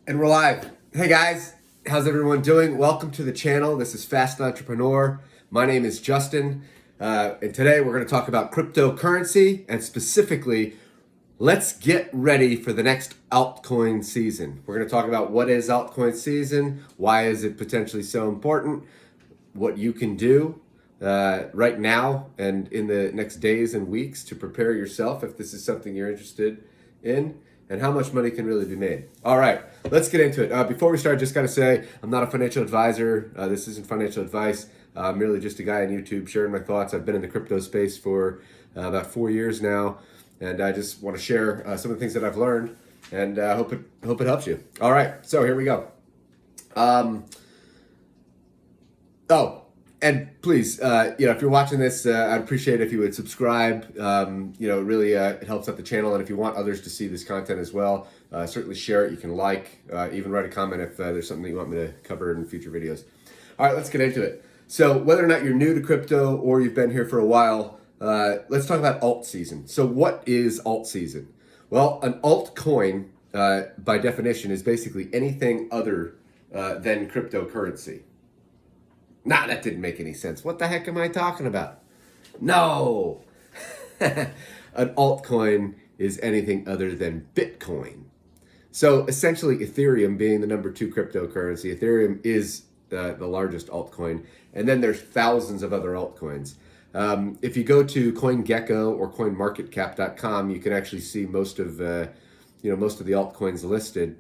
And we're live. Hey guys, how's everyone doing? Welcome to the channel. This is Fast Entrepreneur. My name is Justin, and today we're going to talk about cryptocurrency and specifically, let's get ready for the next altcoin season. We're going to talk about what is altcoin season, why is it potentially so important, what you can do right now and in the next days and weeks to prepare yourself if this is something you're interested in, and how much money can really be made. All right, let's get into it. Before we start, just got to say, I'm not a financial advisor. This isn't financial advice. I'm really just a guy on YouTube sharing my thoughts. I've been in the crypto space for about 4 years now, and I just want to share some of the things that I've learned, and hope it helps you. All right, so here we go. And please, if you're watching this, I'd appreciate if you would subscribe. Really, it helps out the channel. And if you want others to see this content as well, certainly share it. You can like, even write a comment if there's something that you want me to cover in future videos. All right, let's get into it. So whether or not you're new to crypto or you've been here for a while, let's talk about alt season. So what is alt season? Well, an altcoin, by definition, is basically anything other than cryptocurrency. Nah, that didn't make any sense. What the heck am I talking about? No! An altcoin is anything other than Bitcoin. So essentially, Ethereum being the number 2 cryptocurrency, Ethereum is the largest altcoin, and then there's thousands of other altcoins. If you go to CoinGecko or CoinMarketCap.com, you can actually see most of the altcoins listed.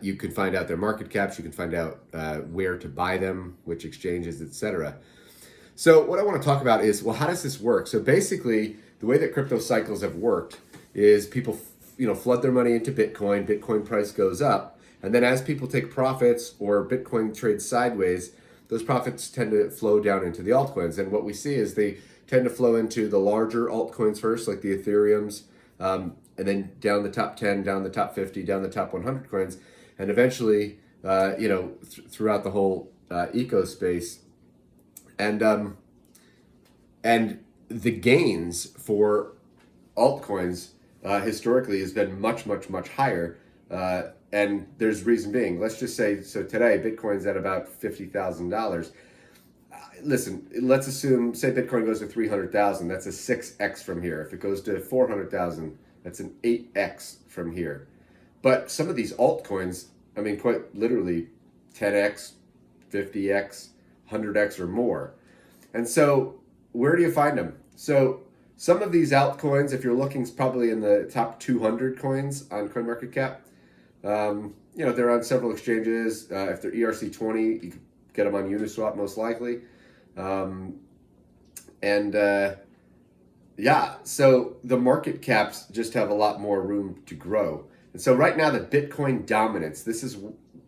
You can find out their market caps. You can find out where to buy them, which exchanges, etc. So what I want to talk about is, well, how does this work? So basically, the way that crypto cycles have worked is people, flood their money into Bitcoin. Bitcoin price goes up, and then as people take profits or Bitcoin trades sideways, those profits tend to flow down into the altcoins. And what we see is they tend to flow into the larger altcoins first, like the Ethereums. And then down the top 10, down the top 50, down the top 100 coins, and eventually, throughout the whole eco space. And the gains for altcoins historically has been much, much, much higher. And there's reason being. Let's just say, so today, Bitcoin's at about $50,000. Listen, let's assume, say Bitcoin goes to 300,000. That's a 6x from here. If it goes to 400,000, that's an 8x from here. But some of these altcoins, quite literally 10x, 50x, 100x or more. And so where do you find them? So some of these altcoins, if you're looking, is probably in the top 200 coins on CoinMarketCap. They're on several exchanges. If they're ERC20, you can get them on Uniswap most likely. So the market caps just have a lot more room to grow. And so right now the Bitcoin dominance, this is,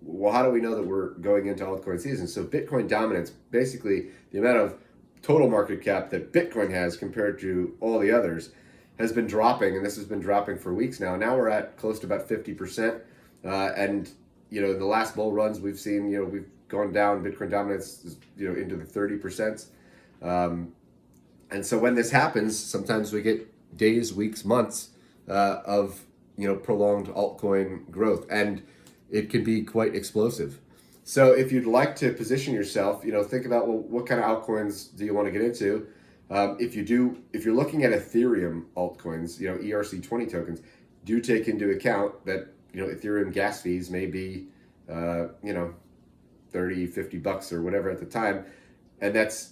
well, how do we know that we're going into altcoin season? So Bitcoin dominance, basically the amount of total market cap that Bitcoin has compared to all the others, has been dropping, and this has been dropping for weeks now. Now we're at close to about 50%. In the last bull runs we've seen, we've gone down, Bitcoin dominance is, into the 30%. And so when this happens, sometimes we get days, weeks, months of prolonged altcoin growth, and it can be quite explosive. So if you'd like to position yourself, think about, well, what kind of altcoins do you want to get into? If you're looking at Ethereum altcoins, ERC20 tokens, do take into account that Ethereum gas fees may be $30-$50 or whatever at the time, and that's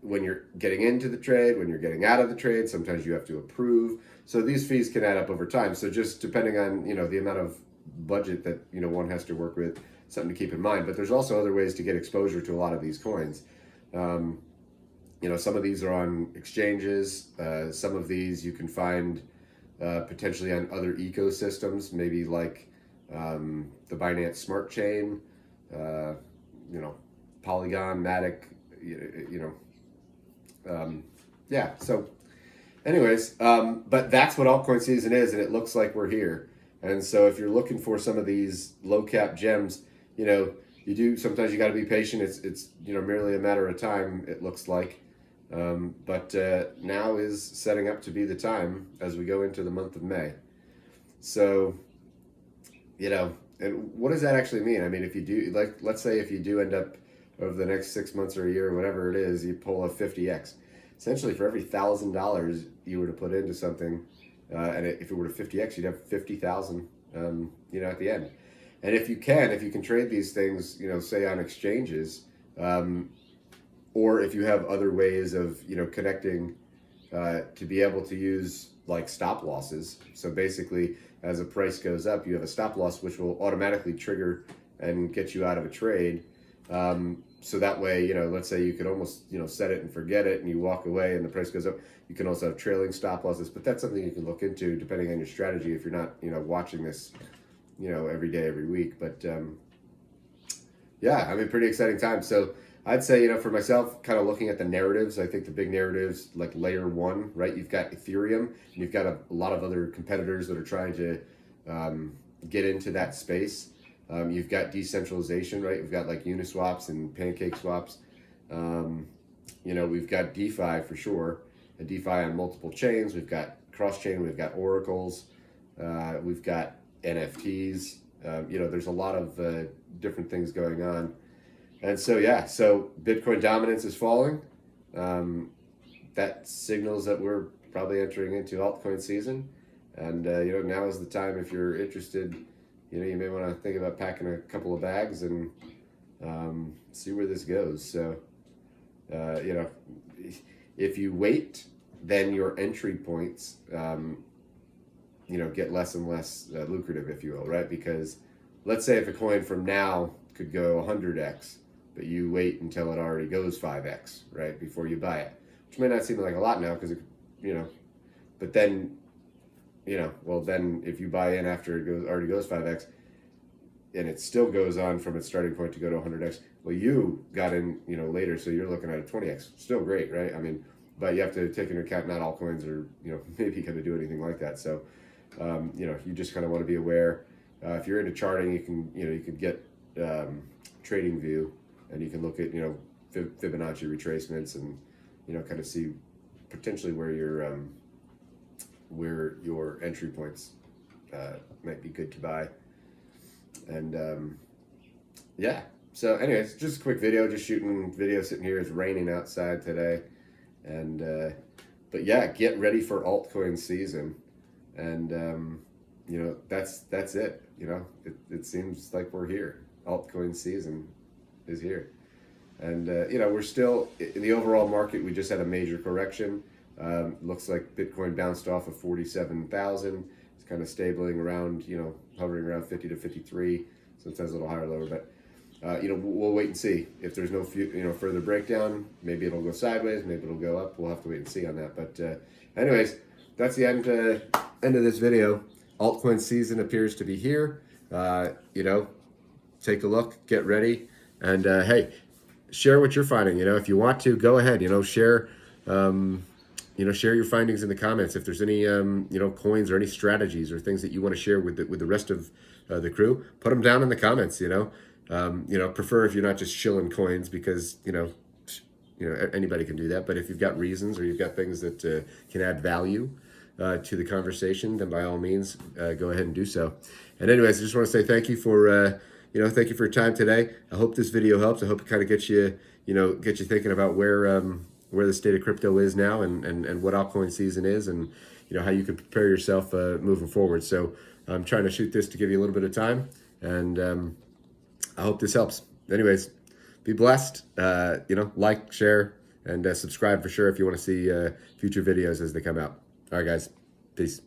when you're getting into the trade, when you're getting out of the trade. Sometimes you have to approve. So these fees can add up over time. So just depending on, the amount of budget that, one has to work with, something to keep in mind. But there's also other ways to get exposure to a lot of these coins. Some of these are on exchanges. Some of these you can find potentially on other ecosystems, maybe like the Binance Smart Chain, Polygon, Matic, so anyways, but that's what altcoin season is, and it looks like we're here. And so if you're looking for some of these low cap gems, sometimes you got to be patient. It's merely a matter of time, it looks like. But now is setting up to be the time as we go into the month of May. So, and what does that actually mean? I mean, if you do, like, let's say if you do end up over the next 6 months or a year or whatever it is, you pull a 50x. Essentially, for every $1,000 you were to put into something, if it were to 50x, you'd have 50,000, at the end. And if you can trade these things, say on exchanges, or if you have other ways of, connecting to be able to use like stop losses. So basically, as a price goes up, you have a stop loss, which will automatically trigger and get you out of a trade. So that way, let's say you could almost, set it and forget it and you walk away and the price goes up. You can also have trailing stop losses, but that's something you can look into depending on your strategy if you're not, watching this, every day, every week. But yeah, I mean, pretty exciting time. So I'd say, for myself, kind of looking at the narratives, I think the big narratives like layer one, right? You've got Ethereum, and you've got a lot of other competitors that are trying to get into that space. You've got decentralization, right? We've got like Uniswaps and Pancake swaps. We've got DeFi for sure, and DeFi on multiple chains. We've got cross-chain, we've got oracles, we've got NFTs. There's a lot of different things going on. And so, yeah, so Bitcoin dominance is falling. That signals that we're probably entering into altcoin season. And, now is the time if you're interested. You may want to think about packing a couple of bags and see where this goes. So, if you wait, then your entry points, get less and less lucrative, if you will, right? Because let's say if a coin from now could go 100x, but you wait until it already goes 5x, right, before you buy it, which may not seem like a lot now because, but then, then if you buy in after it already goes 5x, and it still goes on from its starting point to go to 100x, well, you got in, later, so you're looking at a 20x. Still great, right? I mean, but you have to take into account not all coins are, maybe going to do anything like that. So, you just kind of want to be aware. If you're into charting, you can get Trading View, and you can look at, Fibonacci retracements and, kind of see potentially where your entry points might be good to buy. And yeah, so anyways, just a quick video, just shooting video sitting here. It's raining outside today. And but yeah, get ready for altcoin season. And that's it. It seems like we're here. Altcoin season is here. And we're still in the overall market. We just had a major correction. Looks like Bitcoin bounced off of 47,000. It's kind of stabling around, hovering around 50 to 53. Sometimes a little higher or lower, but we'll wait and see. If there's no further breakdown, maybe it'll go sideways, maybe it'll go up. We'll have to wait and see on that. But anyways, that's the end of this video. Altcoin season appears to be here. Take a look, get ready, and hey, share what you're finding. If you want to, go ahead. Share. Share your findings in the comments. If there's any, coins or any strategies or things that you want to share with the rest of the crew, put them down in the comments. Prefer if you're not just shilling coins because anybody can do that. But if you've got reasons or you've got things that can add value to the conversation, then by all means, go ahead and do so. And anyways, I just want to say thank you for thank you for your time today. I hope this video helps. I hope it kind of gets you thinking about where the state of crypto is now and what altcoin season is, and how you can prepare yourself moving forward. So I'm trying to shoot this to give you a little bit of time, and I hope this helps. Anyways, be blessed. Like, share, and subscribe for sure if you want to see future videos as they come out. All right, guys. Peace.